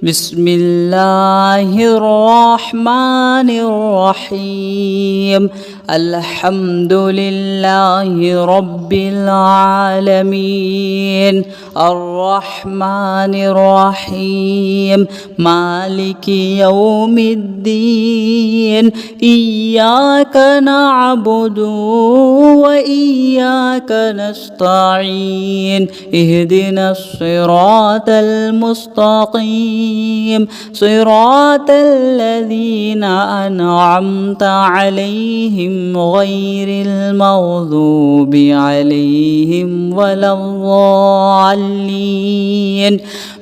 बिस्मिल्लाहिर्रहमानिर्रहीम। अल्हम्दुलिल्लाहि रब्बिल आलमीन। अर्रहमानिर्रहीम। मालिकि यौमिद्दीन। इय्याक नअबुदु व इय्याक नस्तईन। इहदिनस सिरातल मुस्तकीम। सिरातल लज़ीना अनअमता अलैहिम गैरिल मग़ज़ूबि अलैहिम वलद्दाल्लीन।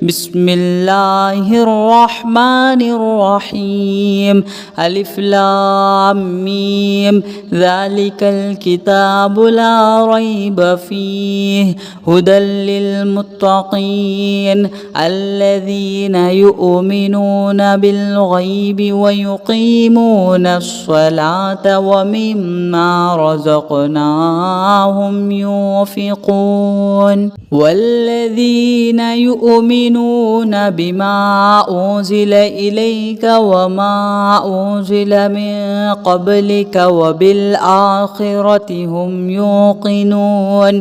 बिस्मिल्लाहिर्रहमानिर्रहीम। अलिफ लाम मीम। ज़ालिकल किताबु ला रैब फ़ीहि हुदल लिल मुत्तक़ीन अल्लज़ीना युमिनूना बिल गैबि व युक़ीमूनस स्वलाता व मिम्मा रज़क़नाहुम युन्फ़िक़ून। वल्लज़ीना युमिनूना बिमा उन्ज़िला इलैका व मा उन्ज़िला मिन क़ब्लिका व बिल आखिरति हुम युक़िनून।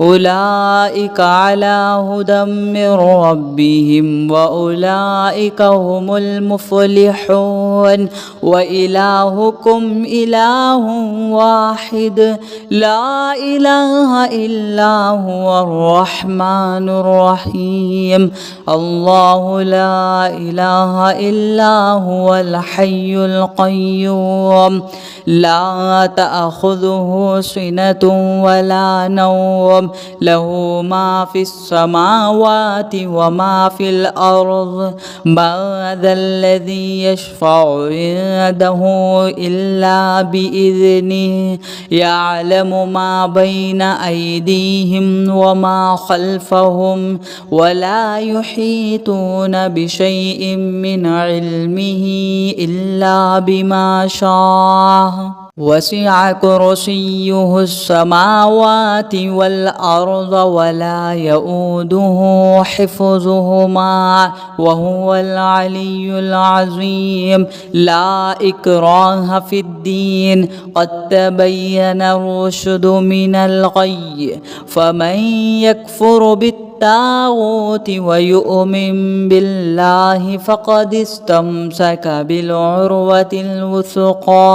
उलाइका अला हुदम मिर रब्बिहिम व उलाइका हुमुल मुफ़्लिहून। व इलाहुकुम इलाहुन वाहिद ला इलाहा इल्ला हुवर रहमानुर रहीम। अल्लाहु ला इलाहा इल्ला हुवल हय्युल क़य्यूम। ला तअख़ुज़ुहु सिनतुन वला नौम। लहू मा फ़िस समावाति व मा फ़िल अर्ज़। मा ज़ल्लज़ी यशफ़अु इंदहु इल्ला बिइज़निहि। यअलमु मा बैन अयदीहिम व मा ख़ल्फ़हुम वला युहीतूना बिशैइन मिन इल्मिहि इल्ला बिमा शाअ। वसिअ कुर्सियुहुस समावाति वल अर्ज़ वला यऊदुहु हिफ़्ज़ुहुमा व हुवल अलिय्युल अज़ीम। ला इक्राहा फ़िद्दीन क़द तबय्यनर रुश्दु मिनल ग़य्य। फ़मन यकफ़ुर बित्ताग़ूत व यु'मिन बिल्लाहि फ़क़द इस्तमसक बिलउर्वतिल वुस्क़ा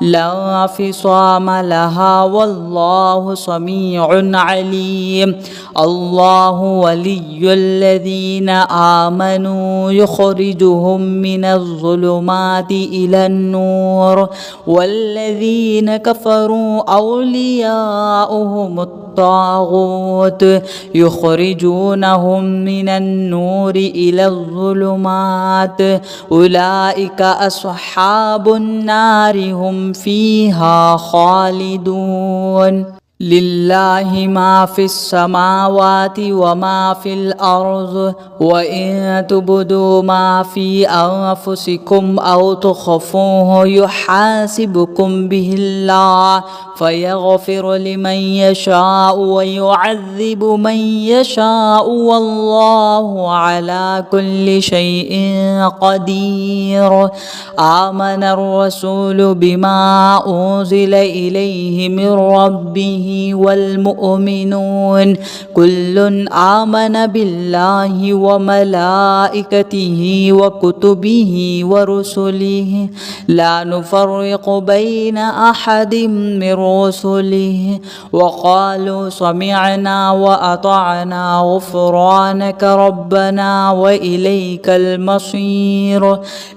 ला फ़िसाम लहा वल्लाहु समीउन अलीम। अल्लाहु वलियुल्लज़ीना आमनू युख़रिजुहुम मिनज़्ज़ुलुमाति इलन्नूर वल्लज़ीना कफ़रू औलियाउहुमुत ताग़ूत युख़रिजूनहुम मिनन्नूरि इलज़्ज़ुलुमात। उलाइका अस्हाबुन नारि हुम फ़ीहा ख़ालिदून। लिल्लाहि मा फ़िस समावाति व मा फ़िल अर्ज़ व इन तुब्दू मा फ़ी अन्फ़ुसिकुम औ तुख़्फ़ूहु युहासिबकुम बिहिल्लाह फ़यग़फ़िरु लिमन यशाअु व युअज़्ज़िबु मन यशाअु वल्लाहु अला कुल्लि शैइन क़दीर। आमनर रसूलु बिमा उन्ज़िला इलैहि मिर रब्बिहि वल मुअमिनून कुल्लुन आमन बिल्लाहि व मलाइकतिहि व कुतुबिहि व रुसुलिहि ला नुफ़र्रिक़ु बैन अहदिम मिर रुसुलिहि व क़ालू समिअना व अतअना ग़ुफ़्रानक रब्बना व इलैकल मसीर।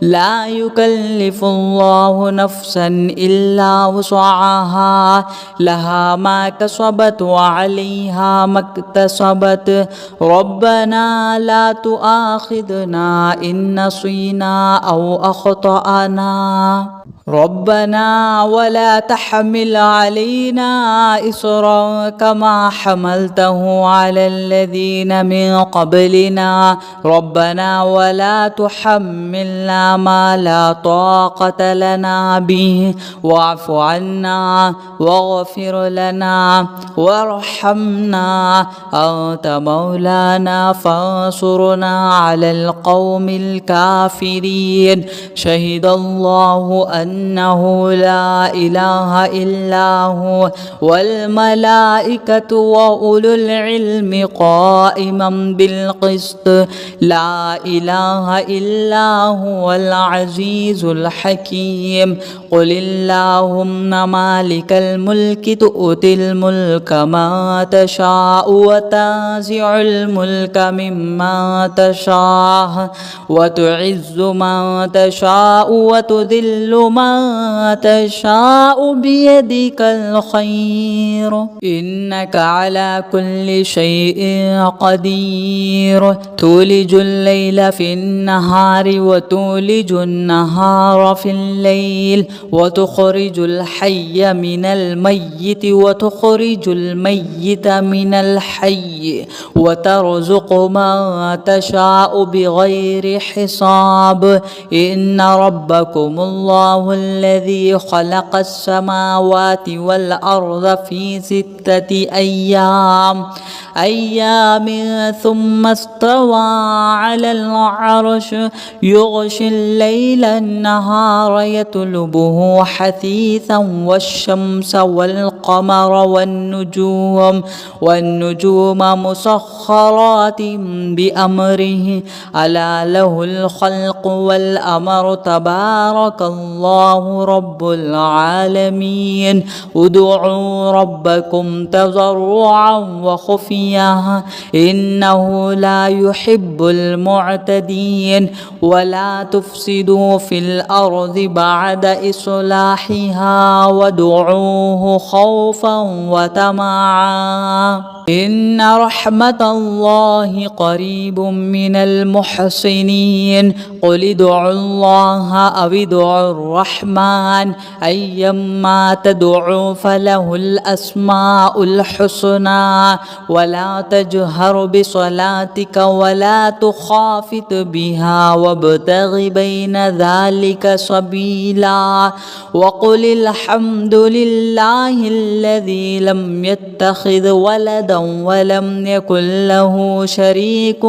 ला युकल्लिफ़ुल्लाहु नफ़्सन इल्ला वुस्अहा लहा मा कसबत व अलैहा मक्तसबत। रब्बना ला तुआख़िज़ना इन नसीना औ अख़्तअना। ربنا ولا تحمل علينا إصرا كما حملته على الذين من قبلنا ربنا ولا تحملنا ما لا طاقة لنا به واعف عنا واغفر لنا وارحمنا أنت مولانا فانصرنا على القوم الكافرين. شهد الله أنه لا إله إلا هو والملائكة وأولو العلم قائما بالقسط لا إله إلا هو العزيز الحكيم. قل اللهم مالك الملك تؤتي الملك ما تشاء وتنزع الملك ممن تشاء وتعز من تشاء وتذل من تشاء بيدك الخير إنك على كل شيء قدير. تولج الليل في النهار وتولج النهار في الليل وتخرج الحي من الميت وتخرج الميت من الحي وترزق من تشاء بغير حساب. إن ربكم الله الذي خلق السماوات والأرض في 6 أيام ثم استوى على العرش يغشي الليل النهار يطلبه حثيثا والشمس والقمر والنجوم مسخرات بأمره ألا له الخلق والأمر تبارك الله رب العالمين. ادعوا ربكم تضرعا وخفيا إنه لا يحب المعتدين. ولا تفسدوا في الأرض بعد إصلاحها وادعوه خوفا وطمعا إن رحمة الله قريب من المحسنين. قل ادعوا الله أو ادعوا الرحمن أيما تدعوا فله الأسماء الحسنى ولا تجهر بصلاتك ولا تخافت بها وابتغ بين ذلك سبيلا. وقل الحمد لله الذي لم يتخذ ولدا ولم يكن له شريك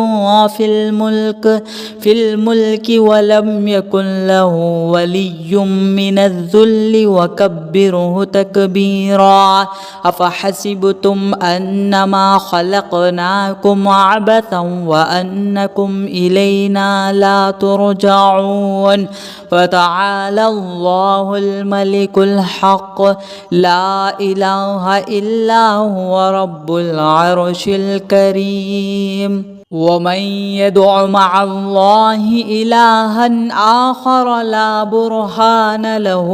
في الملك ولم يكن له ولي من الذل وكبره تكبيرا. أفحسبتم أنما خلقناكم عبثا وأنكم إلينا لا ترجعون. فتعالى الله الملك الحق لا إله إلا هو رب العرش الكريم. ومن يدع مع الله إلها آخر لا برهان له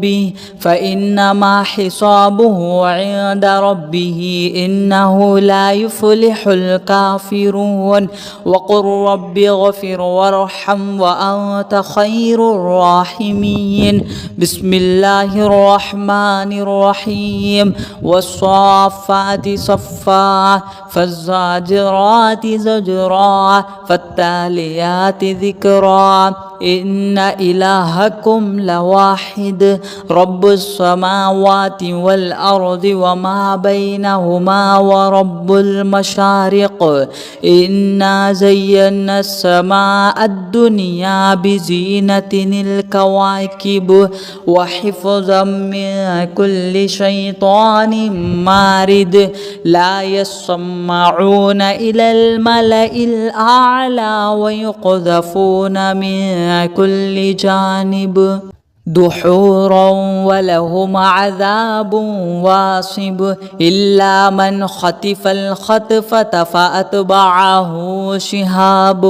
به فإنما حسابه عند ربه إنه لا يفلح الكافرون. وقل رب اغفر وارحم وأنت خير الراحمين. بسم الله الرحمن الرحيم. والصافات صفا فالزاجرات زجرا فالتاليات ذكرا إن إلهكم لواحد رب السماوات والأرض وما بينهما ورب المشارق. إنا زينا السماء الدنيا بزينة الكواكب وحفظا من كل شيطان مارد لا يسمعون إلى الملأ الأعلى ويقذفون من كل جانب دحورا ولهم عذاب واصب إلا من خطف الخطفة فأتبعه شهاب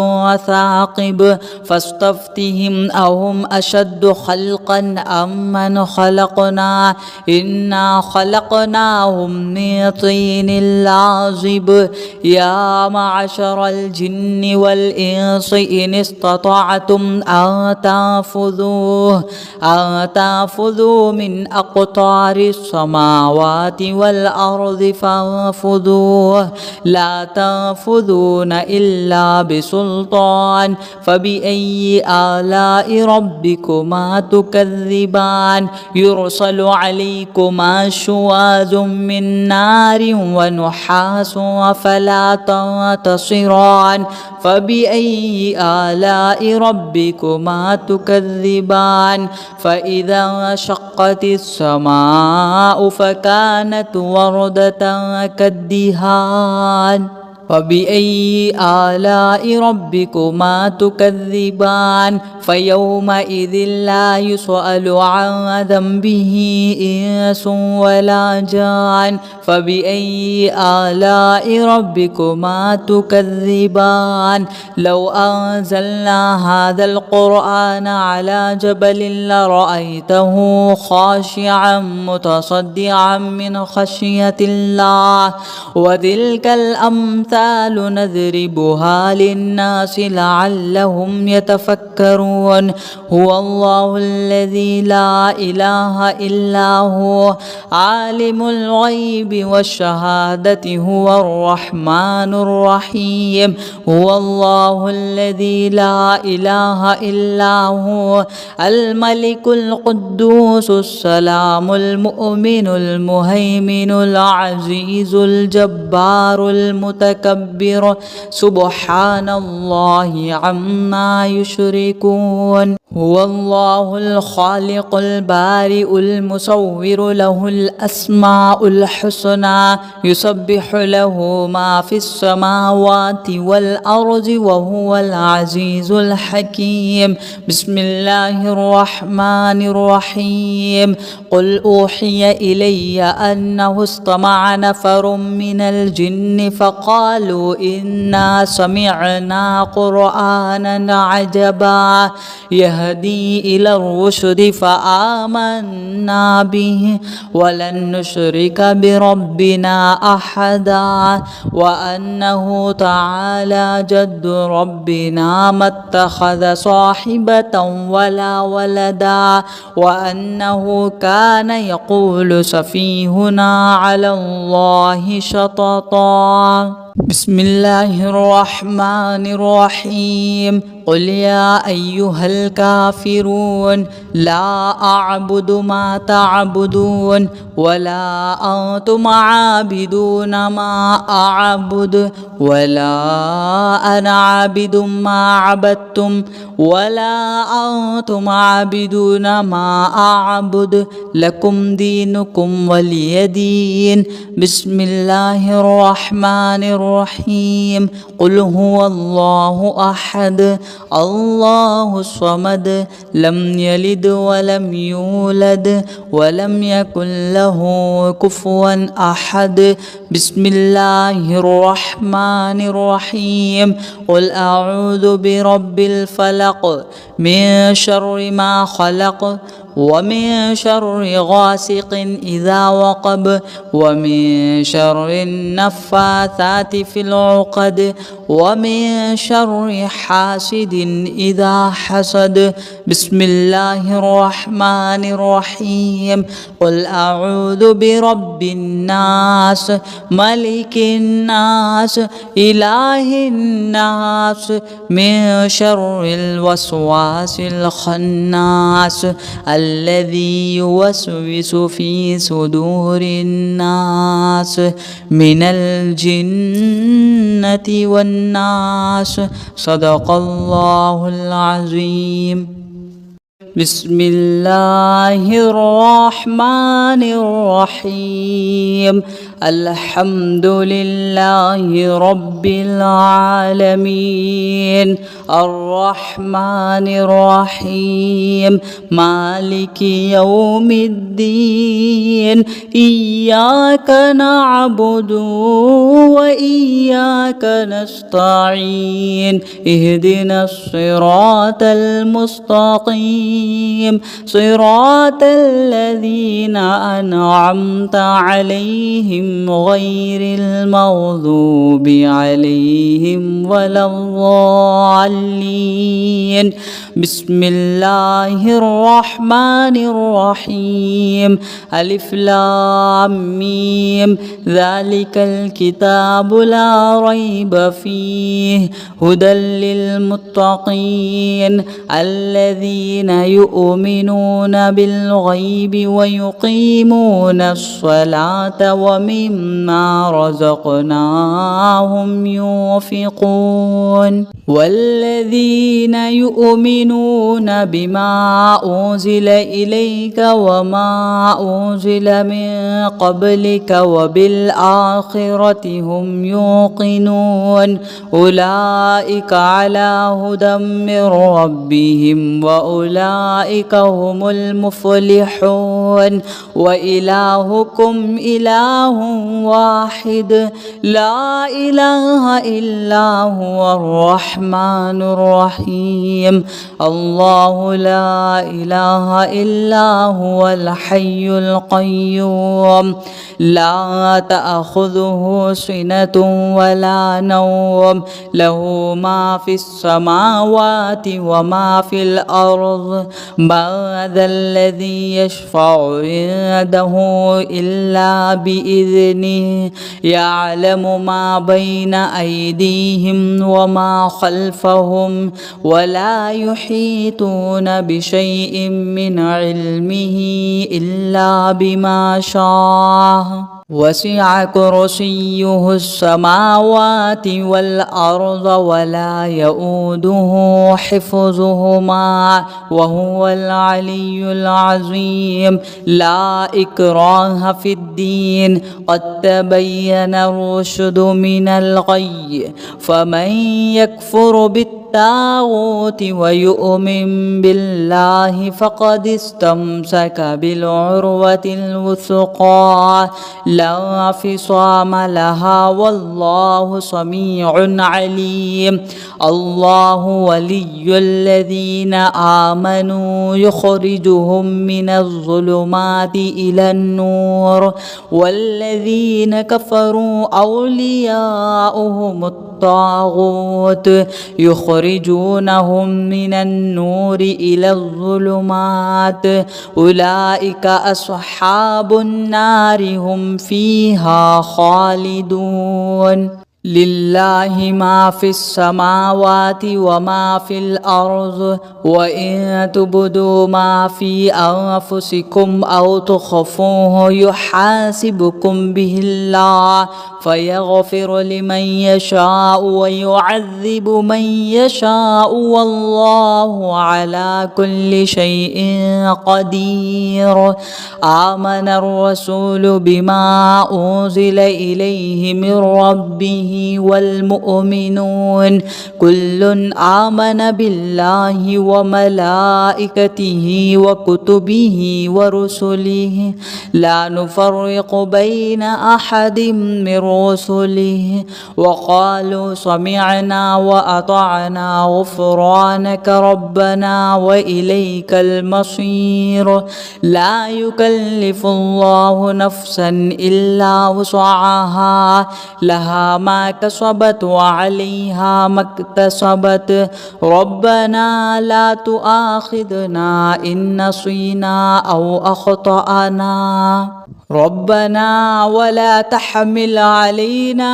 ثاقب فاستفتهم أهم أشد خلقا أم من خلقنا إنا خلقناهم من طين لازب. يا معشر الجن والإنس إن استطعتم أن تنفذوا أن تنفذوا من أقطار السماوات والأرض فانفذوا لا تنفذون إلا بسلطان فبأي آلاء ربكما تكذبان يرسل عليكما شواظ من نار ونحاس فلا تنتصران فبأي آلاء ربكما تكذبان فإذا انشقت السماء فكانت وردة كالدهان فبأي آلاء ربكما تكذبان فيومئذ لا يسأل عن ذنبه إنس ولا جان فبأي آلاء ربكما تكذبان لو أنزلنا هذا القرآن على جبل لرأيته خاشعا متصدعا من خشية الله وتلك الأمثال نضربها للناس لعلهم يتفكرون هو الله الذي لا إله إلا هو عالم الغيب والشهادة هو الرحمن الرحيم هو الله الذي لا إله إلا هو الملك القدوس السلام المؤمن المهيمن العزيز الجبار المتكبر سبحان الله عما يشركون هو الله الخالق البارئ المصور له الأسماء الحسنى يسبح له ما في السماوات والأرض وهو العزيز الحكيم بسم الله الرحمن الرحيم قل أوحي إلي أنه استمع نفر من الجن فقالوا إنا سمعنا قرآنا عجبا يهدي إلى الرشد فآمنا به ولن نشرك بربنا أحدا وأنه تعالى جد ربنا ما اتخذ صاحبة ولا ولدا وأنه كان يقول سفيهنا على الله شططا بسم الله الرحمن الرحيم قل يا أيها الكافرون لا أعبد ما تعبدون ولا أنتم عابدون ما أعبد ولا أنا عابد ما عبدتم ولا أنتم عابدون ما أعبد لكم دينكم ولي دين بسم الله الرحمن الرحيم قل هو الله أحد الله الصمد لم يلد ولم يولد ولم يكن له كفوا أحد بسم الله الرحمن الرحيم قل أعوذ برب الفلق من شر ما خلق ومن شر غاسق إذا وقب ومن شر النفاثات في العقد ومن شر حاسد إذا حسد بسم الله الرحمن الرحيم قل أعوذ برب الناس ملك الناس إله الناس من شر الوسواس الخناس الذي يوسوس في صدور الناس من الجنة والناس صدق الله العظيم بسم الله الرحمن الرحيم الحمد لله رب العالمين الرحمن الرحيم مالك يوم الدين إياك نعبد وإياك نستعين اهدنا الصراط المستقيم الرحيم صراط الذين أنعمت عليهم غير المغضوب عليهم ولا الضالين. بسم الله الرحمن الرحيم ألف لام ميم ذلك الكتاب لا ريب فيه هدى للمتقين الذين يؤمنون بالغيب ويقيمون الصلاة ومما رزقناهم ينفقون والذين يؤمنون بما أنزل إليك وما أنزل من قبلك وبالآخرة هم يوقنون أولئك على هدى من ربهم وأولئك هم المفلحون وإلهكم إله واحد لا إله إلا هو الرحمن الرحيم الله لا إله إلا هو الحي القيوم لا تأخذه سنة ولا نوم له ما في السماوات وما في الأرض من ذا الذي يشفع عنده إلا بإذنه يعلم ما بين أيديهم وما خلفهم ولا يحيطون بشيء من علمه إلا بما شاء وسع كرسيه السماوات والأرض ولا يؤوده حفظهما وهو العلي العظيم لا إكراه في الدين قد تبين الرشد من الغي فمن يكفر بالطاغوت ويؤمن بالله فقد استمسك بالعروة الوثقى لا انفصام لها والله سميع عليم الله ولي الذين آمنوا يخرجهم من الظلمات إلى النور والذين كفروا أولياؤهم الطاغوت يخرجونهم من النور إلى الظلمات أولئك أصحاب النار هم فيها خالدون لله ما في السماوات وما في الأرض وإن تبدوا ما في أنفسكم أو تخفوه يحاسبكم به الله فيغفر لمن يشاء ويعذب من يشاء والله على كل شيء قدير آمن الرسول بما أنزل إليه من ربه والمؤمنون كل آمن بالله وملائكته وكتبه ورسله لا نفرق بين أحد من رسله وقالوا سمعنا وأطعنا غفرانك ربنا وإليك المصير لا يكلف الله نفسا إلا وسعها لها ما كسبت وعليها ما اكتسبت ربنا لا تؤاخذنا إن نسينا أو أخطأنا ربنا ولا تحمل علينا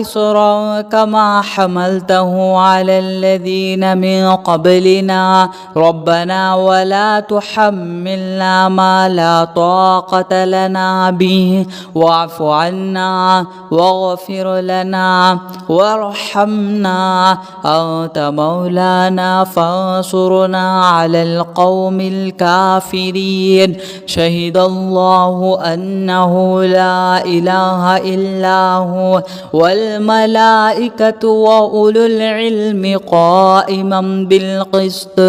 إصرا كما حملته على الذين من قبلنا ربنا ولا تحملنا ما لا طاقة لنا به واعف عنا واغفر لنا وارحمنا أنت مولانا فانصرنا على القوم الكافرين شهد الله أنه لا إله إلا هو والملائكة وأولو العلم قائما بالقسط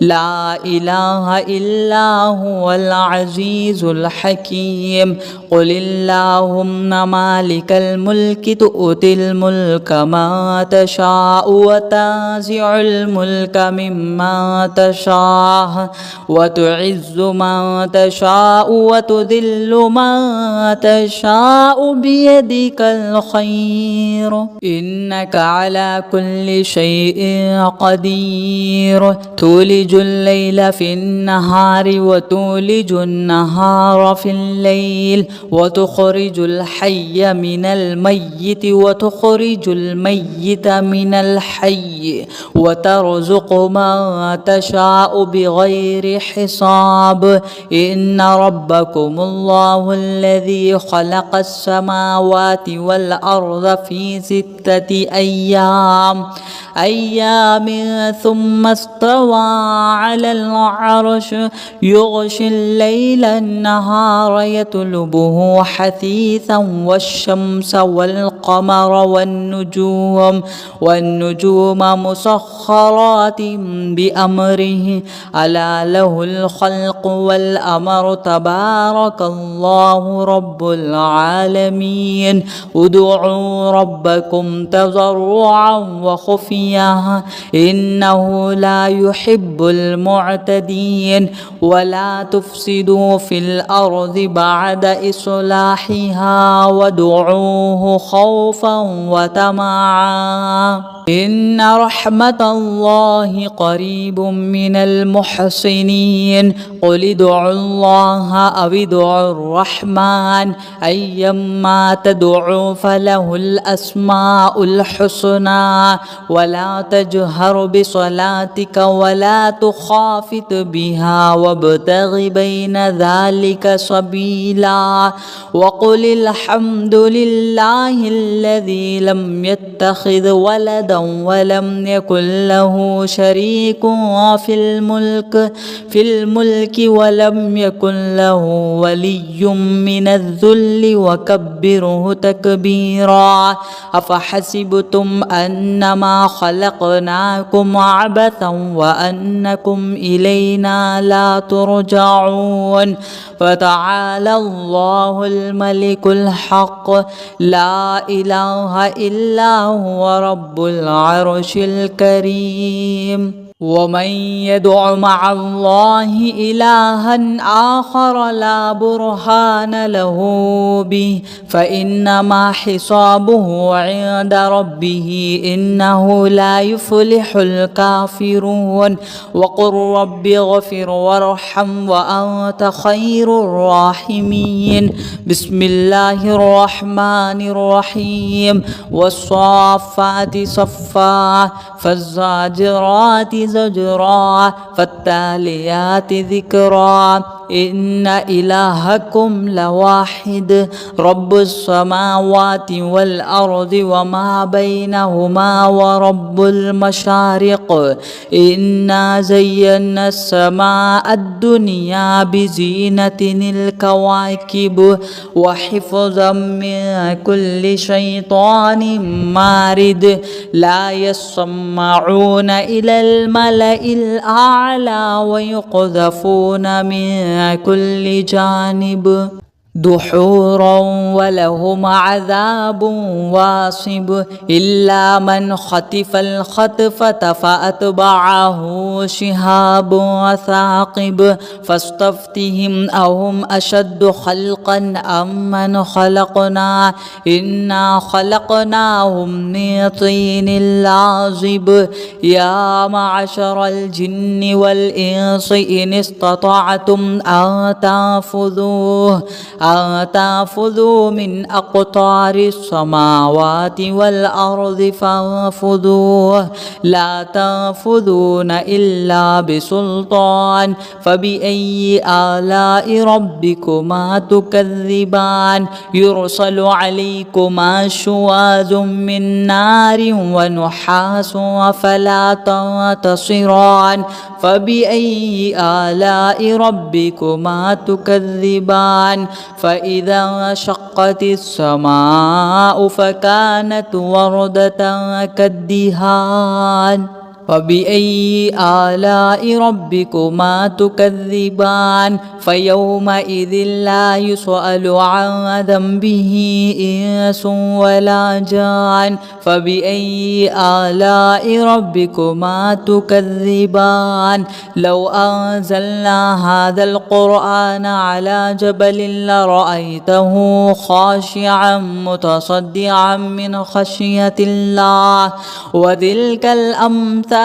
لا إله إلا هو العزيز الحكيم قل اللهم مالك الملك تؤتي الملك ما تشاء وتنزع الملك مما تشاء وتعز من تشاء وتذل من تشاء بيدك الخير إنك على كل شيء قدير تولج الليل في النهار وتولج النهار في الليل وتخرج الحي من الميت وتخرج الميت من الحي وترزق من تشاء بغير حساب إن ربكم الله الذي خلق السماوات والأرض في 6 أيام ثم استوى على العرش يغشي الليل النهار يطلبه حثيثا والشمس والقمر والنجوم مسخرات بأمره ألا له الخلق والأمر تبارك الله رب العالمين ادعوا ربكم تضرعا وخفيا إنه لا يحب المعتدين ولا تفسدوا في الأرض بعد إصلاحها وادعوه خوفا وطمعا إن رحمة الله قريب من المحسنين قل ادعوا الله أو ادعوا الرحمن أيما تدعوا فله الأسماء الحسنى ولا تجهر بصلاتك ولا تخافت بها وابتغ بين ذلك سبيلا وقل الحمد لله الذي لم يتخذ ولدا ولم يكن له شريك في الملك ولم يكن له ولي من الذل وكبره تكبيرا أفحسبتم أنما خلقناكم عبثا وأنكم إلينا لا ترجعون فتعالى الله الملك الحق لا إله إلا هو رب العرش الكريم ومن يدع مع الله إلها آخر لا برهان له به فإنما حسابه عند ربه إنه لا يفلح الكافرون وقل رب اغفر وارحم وأنت خير الراحمين بسم الله الرحمن الرحيم والصافات صفا فالزاجرات زجرا فالتاليات ذكرا إن إلهكم لواحد رب السماوات والأرض وما بينهما ورب المشارق إنا زينا السماء الدنيا بزينة الكواكب وحفظا من كل شيطان مارد لا يسمعون إلى الملأ الأعلى ويقذفون من كل جانب دحورا ولهم عذاب واصب إلا من خطف الخطفة فأتبعه شهاب ثاقب فاستفتهم أهم أشد خلقا أم من خلقنا إنا خلقناهم من طين لازب يا معشر الجن والإنس إن استطعتم أن تنفذوا من أقطار السماوات والأرض فانفذوه لا تنفذون إلا بسلطان فبأي آلاء ربكما تكذبان يرسل عليكما شواظ من نار ونحاس فلا تنتصران فبأي آلاء ربكما تكذبان فإذا شقت السماء فكانت وردة كالدهان فبأي آلاء ربكما تكذبان فيومئذ لا يسأل عن ذنبه إنس ولا جان فبأي آلاء ربكما تكذبان لو أنزلنا هذا القرآن على جبل لرأيته خاشعا متصدعا من خشية الله وتلك الأمثال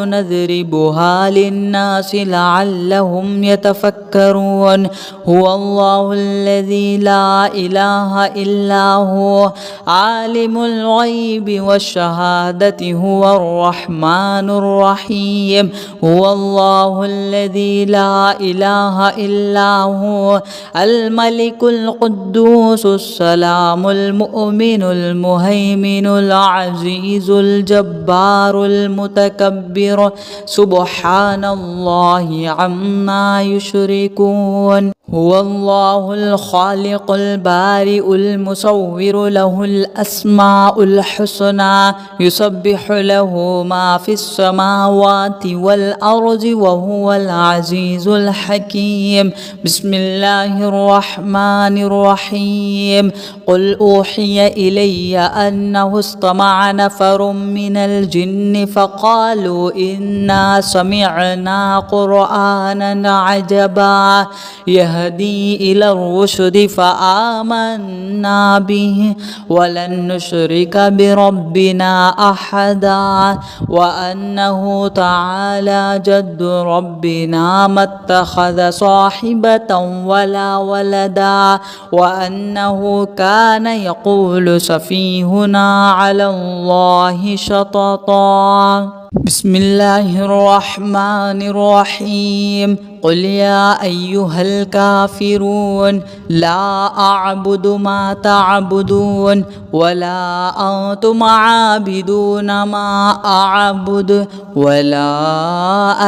نضربها للناس لعلهم يتفكرون هو الله الذي لا إله إلا هو عالم الغيب والشهادة هو الرحمن الرحيم هو الله الذي لا إله إلا هو الملك القدوس السلام المؤمن المهيمن العزيز الجبار المتكبر سبحان الله عما يشركون هو الله الخالق البارئ المصور له الأسماء الحسنى يسبح له ما في السماوات والأرض وهو العزيز الحكيم بسم الله الرحمن الرحيم قل أوحي إلي أنه استمع نفر من الجن فقالوا إنا سمعنا قرآنا عجبا يهدي إلى الرشد فآمنا به ولن نشرك بربنا أحدا وأنه تعالى جد ربنا ما اتخذ صاحبة ولا ولدا وأنه كان يقول سفيهنا على الله شططا بسم الله الرحمن الرحيم قل يا أيها الكافرون لا أعبد ما تعبدون ولا أنتم عابدون ما أعبد ولا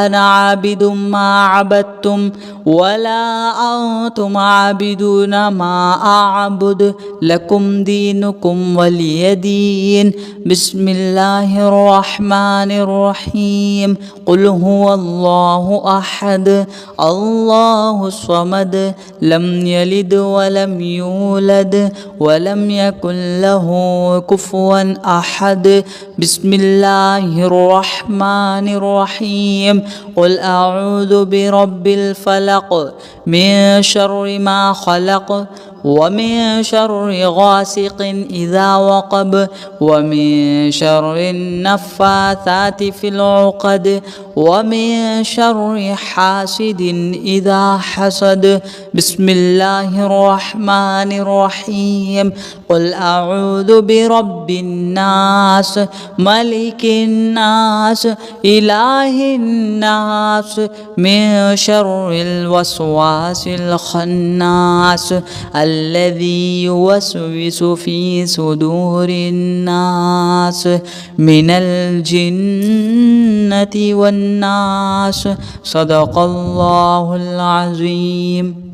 أنا عابد ما عبدتم ولا أنتم عابدون ما أعبد لكم دينكم ولي دين بسم الله الرحمن الرحيم قل هو الله أحد الله الصمد لم يلد ولم يولد ولم يكن له كفوا أحد بسم الله الرحمن الرحيم قل أعوذ برب الفلق من شر ما خلق ومن شر غاسق إذا وقب ومن شر النفاثات في العقد ومن شر حاسد إذا حسد بسم الله الرحمن الرحيم قل أعوذ برب الناس ملك الناس إله الناس من شر الوسواس الخناس الذي يوسوس في صدور الناس من الجنة والناس صدق الله العظيم.